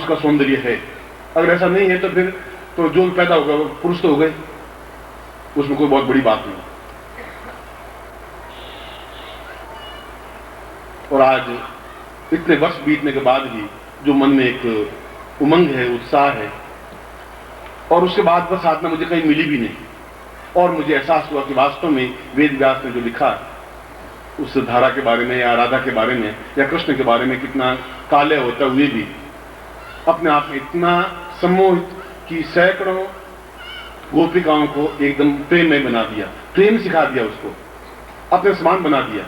पुरुष का सौंदर्य है। अगर ऐसा नहीं है तो फिर तो जो पैदा होगा वो पुरुष तो हो गए, उसमें कोई बहुत बड़ी बात नहीं। और आज इतने वर्ष बीतने के बाद भी जो मन में एक उमंग है, उत्साह है, और उसके बाद वह साधना मुझे कहीं मिली भी नहीं, और मुझे एहसास हुआ कि वास्तव में वेद व्यास ने जो लिखा उस धारा के बारे में या राधा के बारे में या कृष्ण के बारे में कितना काले होता हुए भी अपने आप में इतना सम्मोहित कि सैकड़ों गोपिकाओं को एकदम प्रेम में बना दिया, प्रेम सिखा दिया, उसको अपने समान बना दिया,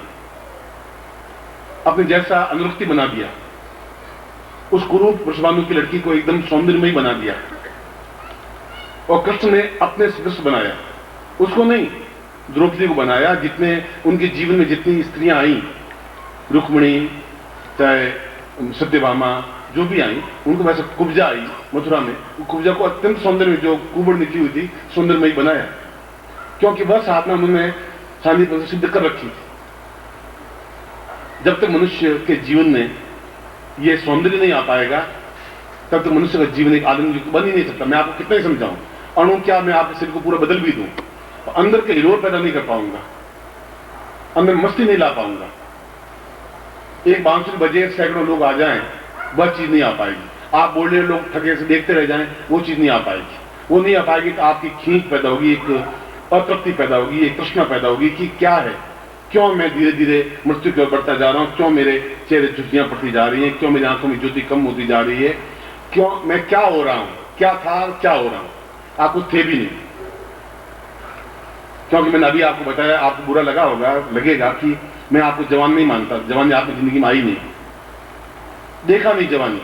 अपने जैसा अनुरक्ति बना दिया, उस कुरूप वृषभानु की लड़की को एकदम सौंदर्यमयी बना दिया। और कृष्ण ने अपने सदृश बनाया, उसको नहीं, द्रौपदी को बनाया। जितने उनके जीवन में जितनी स्त्रियां आई, रुक्मिणी चाहे सत्यभामा जो भी आई, उनको वैसे कुब्जा आई मथुरा में, कुब्जा को अत्यंत सौंदर्य, जो कुबड़ निकली हुई थी, सौंदर्यमयी बनाया, क्योंकि वह साधना उन्होंने सांदीपन से सिद्ध कर रखी थी। जब तक मनुष्य के जीवन में यह सौंदर्य नहीं आ पाएगा तब तक मनुष्य का जीवन एक आनंद बन ही नहीं सकता। मैं आपको कितना ही समझाऊं, अणु क्या मैं आपके शरीर को पूरा बदल भी दूं, तो अंदर के हिलोर पैदा नहीं कर पाऊंगा, अंदर मस्ती नहीं ला पाऊंगा। एक बांसुरी बजे सैकड़ों लोग आ जाएं, वह चीज नहीं आ पाएगी। आप बोल रहे लोग थके से देखते रह जाएं, वो चीज नहीं आ पाएगी। वो नहीं आ पाएगी तो आपकी खींच पैदा होगी, एक अतृप्ति पैदा होगी, एक तृष्णा पैदा होगी कि क्या है, क्यों मैं धीरे धीरे मृत्यु की ओर बढ़ता जा रहा हूं, क्यों मेरे चेहरे झुर्रियां पड़ती जा रही हैं, क्यों मेरी आंखों में ज्योति कम होती जा रही है, क्यों मैं क्या हो रहा हूं, क्या था क्या हो रहा हूं। आप कुछ थे भी नहीं, क्योंकि मैंने अभी आपको बताया, आपको बुरा लगा होगा, लगेगा कि मैं आपको जवान नहीं मानता, जवानी आपकी जिंदगी में आई नहीं, देखा नहीं जवानी।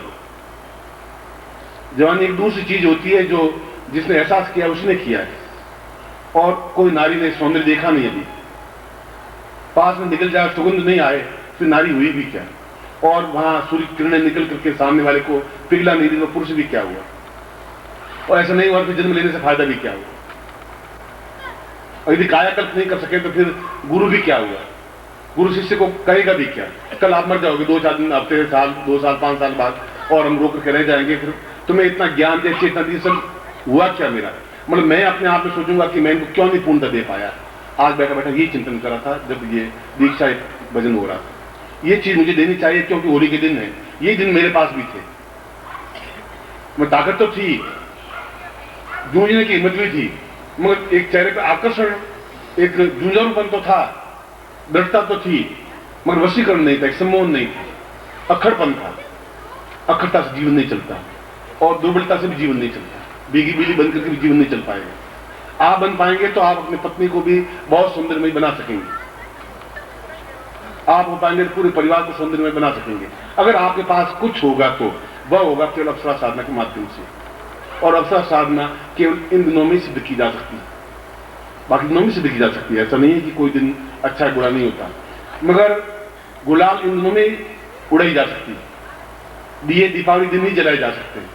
जवानी एक दूसरी चीज होती है, जो जिसने एहसास किया उसने किया है, और कोई नारी ने सौंदर्य देखा नहीं, अभी पास में निकल जाए, सुगंध नहीं आए, फिर नारी हुई भी क्या, और वहां सूर्य किरणें निकल करके सामने वाले को पिघला नहीं दी तो पुरुष भी क्या हुआ, और ऐसा नहीं हुआ फिर जन्म लेने से फायदा भी क्या हुआ। और यदि कायाकल्प नहीं कर सके तो फिर गुरु भी क्या हुआ, गुरु शिष्य को कहेगा भी क्या। कल आप मर जाओगे 2-4 दिन, हफ्ते, साल, 2 साल, 5 साल बाद, और हम रोक करके रह जाएंगे, फिर तुम्हें इतना ज्ञान दे, चेतना दी, सब हुआ क्या मेरा। मतलब मैं अपने आप में सोचूंगा कि मैं इनको क्यों नहीं पूर्णता दे पाया। आज बैठा बैठा यही चिंतन कर रहा था जब ये दीक्षा भजन हो रहा था, ये चीज मुझे देनी चाहिए क्योंकि होली के दिन है, ये दिन मेरे पास भी थे, मैं ताकत तो थी, जूझने की हिम्मत भी थी, मगर एक चेहरे पर आकर्षण, एक जूझारूपन तो था, दृढ़ता तो थी, मगर वशीकरण नहीं था, एक सम्मोहन नहीं था, अखड़पन था। अखड़ता से जीवन नहीं चलता, और दुर्बलता से भी जीवन नहीं चलता, भीगी बिजली बन करके भी जीवन नहीं चल पाएगा। आप बन पाएंगे तो आप अपनी पत्नी को भी बहुत सुंदरमय बना सकेंगे, आप हो पाएंगे तो पूरे परिवार को सुंदरमय बना सकेंगे। अगर आपके पास कुछ होगा तो वह होगा केवल अप्सरा साधना के माध्यम से, और अप्सरा साधना केवल इन दिनों में सिद्ध की जा सकती है, बाकी दिनों में सिद्ध की जा सकती है। ऐसा नहीं है कि कोई दिन अच्छा है बुरा नहीं होता, मगर गुलाल इन दिनों में उड़ाई जा सकती है, दिए दीपावली दिन ही जलाए जा सकते हैं,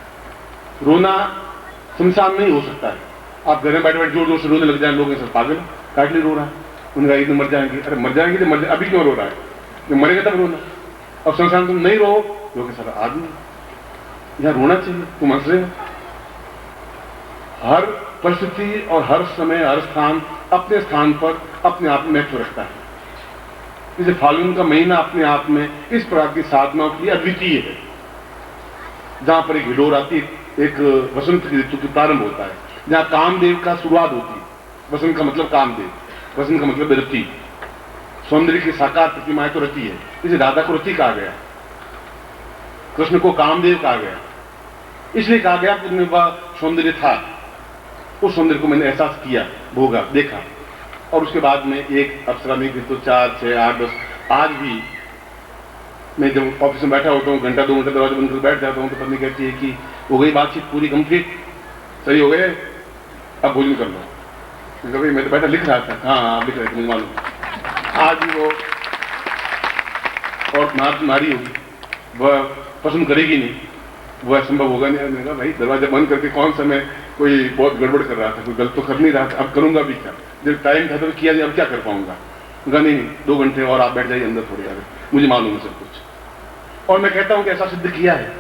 रोना शमशान नहीं हो सकता है। आप घर में बैठे बैठे जोर जोर से रोने लग जाए, लोग सर पागल काट ले रो रहा है, उनका एक दिन मर जाएंगे, अरे मर जाएंगे तो मर, अभी क्यों रो रहा है, जब मरेगा तब रोना। अब शमशान तुम नहीं रो, लोग सर आदमी यहां रोना चाहिए, तुम हंस रहे हो। हर परिस्थिति और हर समय हर स्थान अपने स्थान पर अपने आप में महत्व रखता है। जैसे फाल्गुन का महीना अपने आप में इस प्रकार की साधनाओं के लिए अद्वितीय है, जहां पर एक हिलोर आती है, एक वसंत की ऋतु की प्रारंभ होता है, जहां कामदेव का शुरुआत होती है। वसंत का मतलब कामदेव, वसंत का मतलब रति, सौंदर्य की साकार प्रतिमाएं तो रति है, इसे राधा को रति कहा गया, कृष्ण को कामदेव कहा गया, इसलिए कहा गया कि उनमें वह सौंदर्य था। उस सौंदर्य को मैंने एहसास किया, भोगा, देखा, और उसके बाद में एक अप्सरा नहीं फिर तो 4, 6, 8, 10, आज भी मैं जब ऑफिस में बैठा होता हूँ, घंटा 2 घंटा दरवाजा बंद कर बैठ जाता हूँ, तो पत्नी कहती है कि हो गई बातचीत पूरी कंप्लीट, सही हो गए, अब भोजन कर लो। भाई मैं तो बैठा लिख रहा था, हाँ आप लिख रहे थे, मुझे मालूम। आज भी वो और नारी होगी, वह पसंद करेगी नहीं, वह संभव होगा नहीं। मैंने कहा भाई दरवाजा बंद करके कौन सा मैं कोई बहुत गड़बड़ कर रहा था, कोई गलत तो कर नहीं रहा था, अब करूंगा भी क्या, जब टाइम था तो किया नहीं, अब क्या कर पाऊंगा। नहीं 2 घंटे और आप बैठ जाइए अंदर थोड़ी, मुझे मालूम है सब कुछ। और मैं कहता हूं कि ऐसा सिद्ध किया है,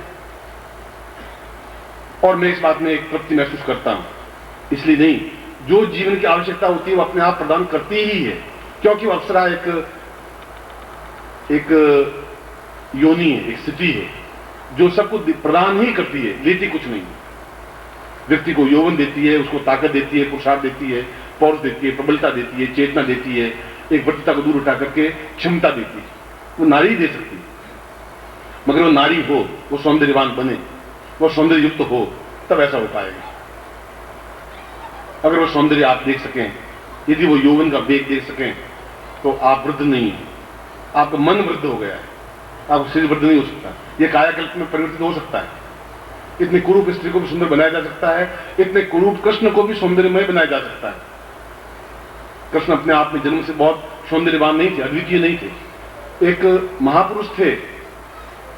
और मैं इस बात में एक तृप्ति महसूस करता हूं। इसलिए नहीं, जो जीवन की आवश्यकता होती है वो अपने आप प्रदान करती ही है, क्योंकि वो अप्सरा एक योनि है, एक स्थिति है जो सब कुछ प्रदान ही करती है, लेती कुछ नहीं। व्यक्ति को यौवन देती है, उसको ताकत देती है, पुरुषार्थ देती है, पौरुष देती है, प्रबलता देती है, चेतना देती है, एक वृत्तता को दूर उठा करके क्षमता देती है। वो नारी दे सकती है, मगर वो नारी हो, वो सौंदर्यवान बने, वो सौंदर्य युक्त हो, तब ऐसा हो पाएगा। अगर वो सौंदर्य आप देख सकें, यदि वो यौवन का वेग देख सकें, तो आप वृद्ध नहीं है, आपका मन वृद्ध हो गया है, आपका शरीर वृद्ध नहीं हो सकता। यह कायाकल्प में परिवर्तित हो सकता है। इतने कुरूप स्त्री को भी सुंदर बनाया जा सकता है, इतने कुरूप कृष्ण को भी सौंदर्यमय बनाया जा सकता है। कृष्ण अपने आप में जन्म से बहुत सौंदर्यवान नहीं थे, अद्वितीय नहीं थे, एक महापुरुष थे।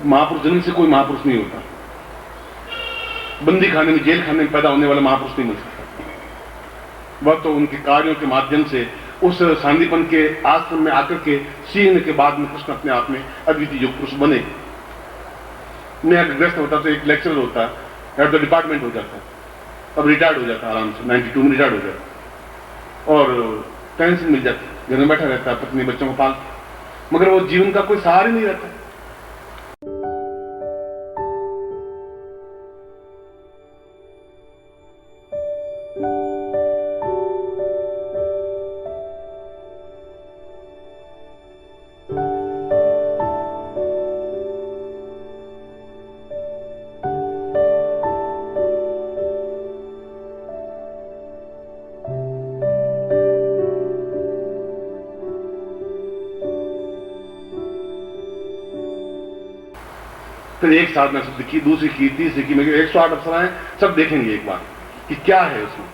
महापुरुष जन्म से कोई महापुरुष नहीं होता। बंदी खाने में, जेल खाने में पैदा होने वाला महापुरुष नहीं मिल सकता। वह तो उनके कार्यों के माध्यम से उस सांदीपन के आश्रम में आकर के सीखने के बाद में कृष्ण अपने आप में अद्वितीय योग पुरुष बने। मैं अगर ग्रस्त होता तो एक लेक्चरर होता, हेड ऑफ डिपार्टमेंट हो जाता, अब रिटायर्ड हो जाता आराम से, 92 में रिटायर्ड हो जाता और पेंशन मिल जाती, घर में बैठा रहता, पत्नी बच्चों को पाल, मगर वो जीवन का कोई सहारा नहीं रहता। फिर एक साधना शब्द की, दूसरी की, तीसरी की, मेरे 108 अप्सराएं सब देखेंगे एक बार कि क्या है उसमें।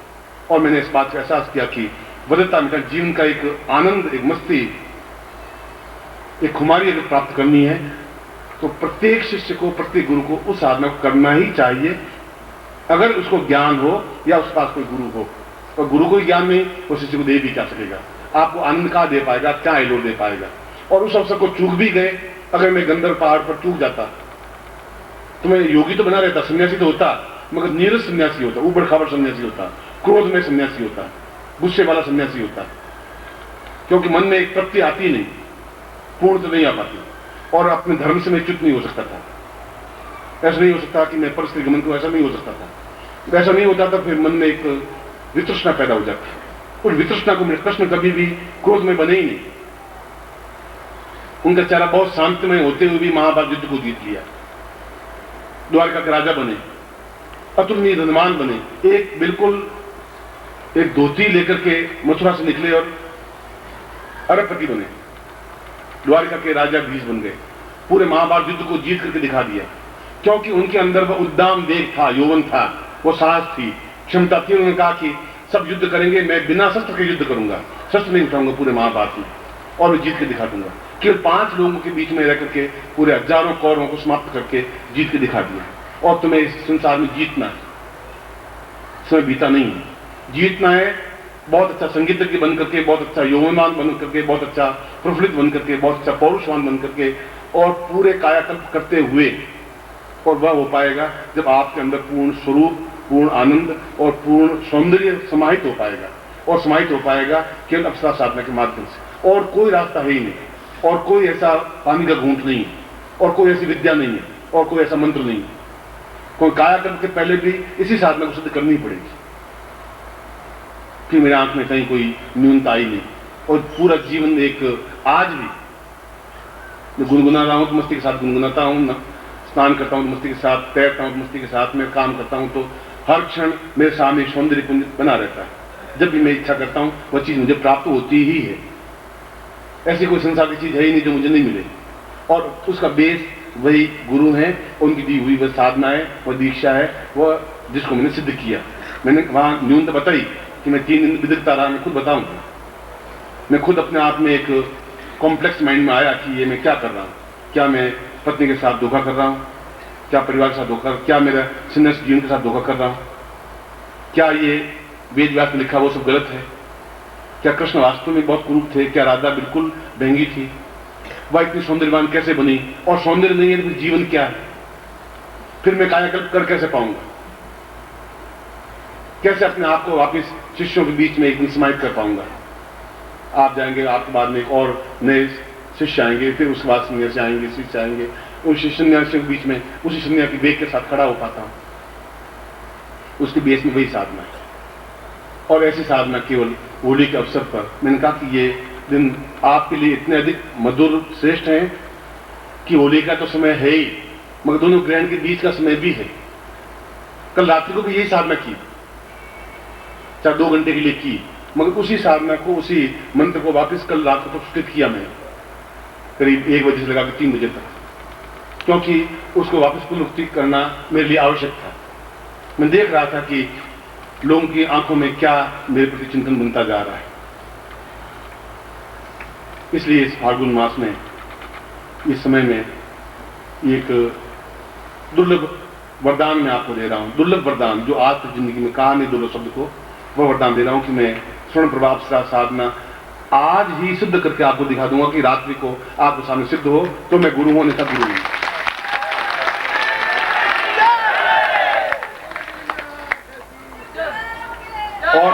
और मैंने इस बात का एहसास किया कि वदत्ता मिटा जीवन का एक आनंद, एक मस्ती, एक खुमारी अगर प्राप्त करनी है तो प्रत्येक शिष्य को, प्रत्येक गुरु को उस साधना को करना ही चाहिए, अगर उसको ज्ञान हो या उसके पास कोई गुरु हो। और गुरु को ही ज्ञान नहीं, वो शिष्य को दे भी क्या सकेगा, आपको आनंद कहां दे पाएगा, क्या एलोर दे पाएगा। और उस अवसर को चूक भी गए, अगर मैं गंधर्व पहाड़ पर चूक जाता तो मैं योगी तो बना रहता, सन्यासी तो होता, मगर नीरस सन्यासी होता, ऊबड़ खाबड़ सन्यासी होता, क्रोध में सन्यासी होता, गुस्से वाला सन्यासी होता, क्योंकि मन में एक तृप्ति आती नहीं, पूर्ण तो नहीं आ पाती, और अपने धर्म से मैं च्युत नहीं हो सकता था। ऐसा नहीं हो सकता कि मैं परस्त्री गमन को, ऐसा नहीं हो सकता था। ऐसा नहीं होता था, फिर मन में एक वितृष्णा पैदा हो जाती। उस वितृष्णा को मेरे कृष्ण कभी भी क्रोध में बने ही नहीं। उनका चेहरा बहुत शांतिमय होते हुए भी महाभारत युद्ध को जीत लिया, द्वारका के राजा बने, अतुलनीय धनवान बने, एक बिल्कुल एक धोती लेकर के मथुरा से निकले और अरबपति बने, द्वारका के राजा बीज बन गए, पूरे महाभारत युद्ध को जीत करके दिखा दिया, क्योंकि उनके अंदर वह उद्दाम वेग था, यौवन था, वो साहस थी, क्षमता थी। उन्होंने कहा कि सब युद्ध करेंगे, मैं बिना शस्त्र के युद्ध करूंगा, शस्त्र नहीं उठाऊंगा पूरे महाभारत में, और मैं जीत के दिखा दूंगा। केवल 5 लोगों के बीच में रह करके पूरे हजारों कौरवों को समाप्त करके जीत के दिखा दिया। और तुम्हें इस संसार में जीतना है, समय बीता नहीं है, जीतना है। बहुत अच्छा संगीतज्ञ बन करके, बहुत अच्छा यौवनवान बन करके, बहुत अच्छा प्रफुल्लित बन करके, बहुत अच्छा पौरुषवान बन करके, और पूरे कायाकल्प करते हुए। और वह हो पाएगा जब आपके अंदर पूर्ण स्वरूप, पूर्ण आनंद और पूर्ण सौंदर्य समाहित हो पाएगा, और समाहित हो पाएगा केवल अप्सरा साधना के माध्यम से। और कोई रास्ता है ही नहीं, और कोई ऐसा पानी का घूंट नहीं है, और कोई ऐसी विद्या नहीं है, और कोई ऐसा मंत्र नहीं है। कोई कायाकल्प के पहले भी इसी साधना को सिद्ध करनी पड़ेगी कि मेरे आंख में कहीं कोई न्यूनता आई नहीं, और पूरा जीवन एक, आज भी मैं गुनगुना रहा हूं तो मस्ती के साथ गुनगुनाता हूं, ना स्नान करता हूं तो मस्ती के साथ, तैरता हूं तो मस्ती के साथ, मैं काम करता हूं तो हर क्षण मेरे सामने सौंदर्य कुंज बना रहता है। जब भी मैं इच्छा करता हूं वह चीज मुझे प्राप्त होती ही है। ऐसी कोई संसार की चीज है ही नहीं जो मुझे नहीं मिले, और उसका बेस वही गुरु हैं, उनकी दी हुई वह साधना है, वह दीक्षा है, वह जिसको मैंने सिद्ध किया। मैंने वहां न्यूनता बताई कि मैं 3 दिन बिदकता रहा, मैं खुद बताऊंगा। मैं खुद अपने आप में एक कॉम्प्लेक्स माइंड में आया कि ये मैं क्या कर रहा हूं, क्या मैं पत्नी के साथ धोखा कर रहा हूं, क्या परिवार के साथ धोखा, क्या मेरा सन्यासी जीवन के साथ धोखा कर रहा हूं, क्या ये वेद व्यास में लिखा वो सब गलत है, क्या कृष्ण वास्तव में बहुत कुरूप थे, क्या राधा बिल्कुल ढंगी थी, वह इतनी सौंदर्यवान कैसे बनी, और सौंदर्य नहीं है तो जीवन क्या है, फिर मैं कायाकल्प कर कैसे पाऊंगा। कैसे अपने आप को वापस शिष्यों के बीच में एक समाहित कर पाऊंगा। आप जाएंगे, आपके बाद में एक और नए शिष्य आएंगे, फिर उसके बाद सन्यासी आएंगे, शिष्य आएंगे, उन सन्यासियों के बीच में उसी सन्यासी वेग के साथ खड़ा हो पाता हूं। उसके बेस में वही साधना है। और ऐसी साधना केवल होली के अवसर पर, मैंने कहा कि ये दिन आपके लिए इतने अधिक मधुर श्रेष्ठ हैं कि होली का तो समय है ही, मगर दोनों ग्रहण के बीच का समय भी है। कल रात्रि को भी यही साधना की, चाहे 2 घंटे के लिए की, मगर उसी साधना को, उसी मंत्र को वापस कल रात को प्रस्तुत किया मैं, करीब 1 बजे से लगा के 3 बजे तक, क्योंकि उसको वापस पुनरुक्ति करना मेरे लिए आवश्यक था। मैं देख रहा था कि लोगों की आंखों में क्या मेरे प्रति चिंतन बनता जा रहा है। इसलिए इस फाल्गुन मास में, इस समय में एक दुर्लभ वरदान मैं आपको दे रहा हूं। दुर्लभ वरदान जो आज तक जिंदगी में कहा नहीं दुर्लभ शब्द को, वह वरदान दे रहा हूं कि मैं स्वर्ण प्रभाव साधना आज ही सिद्ध करके आपको दिखा दूंगा कि रात्रि को आपके सामने सिद्ध हो तो मैं गुरु हूं, अन्यथा गुरु हूं। और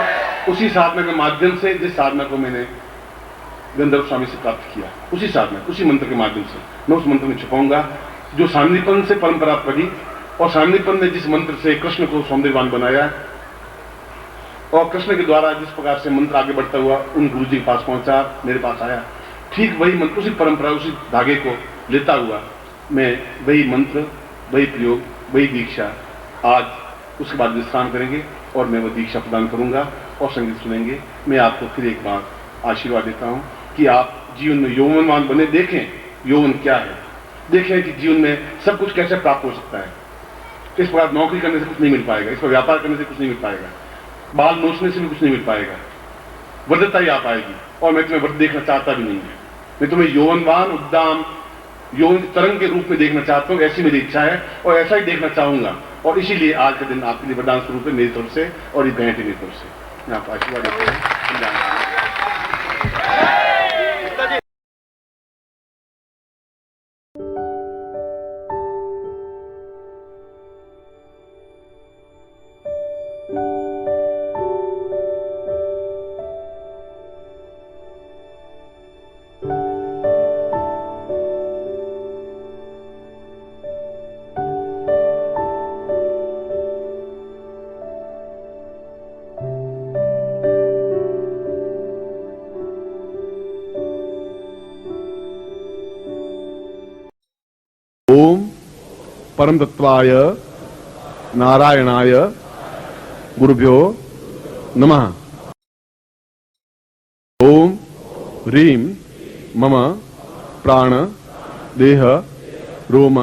उसी साधना के माध्यम से, जिस साधना को मैंने गंधर्व स्वामी से प्राप्त किया, उसी साधना, उसी मंत्र के माध्यम से मैं उस मंत्र में छुपाऊंगा जो सान्निपन से परंपरा पड़ी, और सान्निपन ने जिस मंत्र से कृष्ण को सौंदर्यवान बनाया और कृष्ण के द्वारा जिस प्रकार से मंत्र आगे बढ़ता हुआ उन गुरु जी के पास पहुंचा, मेरे पास आया, ठीक वही मंत्र, उसी परंपरा, उसी धागे को लेता हुआ मैं वही मंत्र, वही प्रयोग, वही दीक्षा, आज उसके बाद विश्राम करेंगे और मैं वो दीक्षा प्रदान करूंगा और संगीत सुनेंगे। मैं आपको फिर एक बार आशीर्वाद देता हूं कि आप जीवन में यौवनवान बने। देखें यौवन क्या है, देखें कि जीवन में सब कुछ कैसे प्राप्त हो सकता है। इस प्रकार नौकरी करने से कुछ नहीं मिल पाएगा, इस पर व्यापार करने से कुछ नहीं मिल पाएगा, बाल नोचने से भी कुछ नहीं मिल पाएगा, वृद्धता ही आ पाएगी। और मैं तुम्हें वृद्ध देखना चाहता भी नहीं है, मैं तुम्हें यौवनवान, उद्दाम, यौवन तरंग के रूप में देखना चाहता हूं। ऐसी मेरी इच्छा है और ऐसा ही देखना चाहूंगा, और इसीलिए आज का दिन आपके लिए वरदान स्वरूप है मेरी तरफ से और ये भेंट मेरी तरफ से। मैं आपको आशीर्वाद देता हूं। ओम परम तत्वाय नारायणाय गुरुभ्यो नमः। ओम ह्रीं मम प्राण देह रोम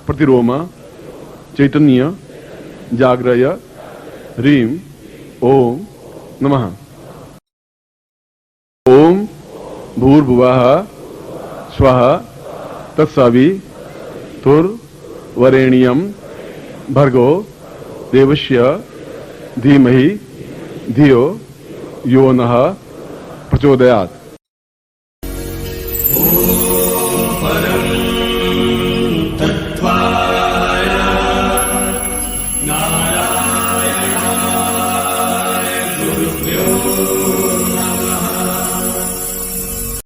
प्रतिरोम चैतन्य जाग्रय ह्रीं ओम नमः। ओम भूर्भुवः स्वः तत्सवितुर्वरेण्यं भर्गो देवस्य धीमहि धियो यो नः प्रचोदयात्।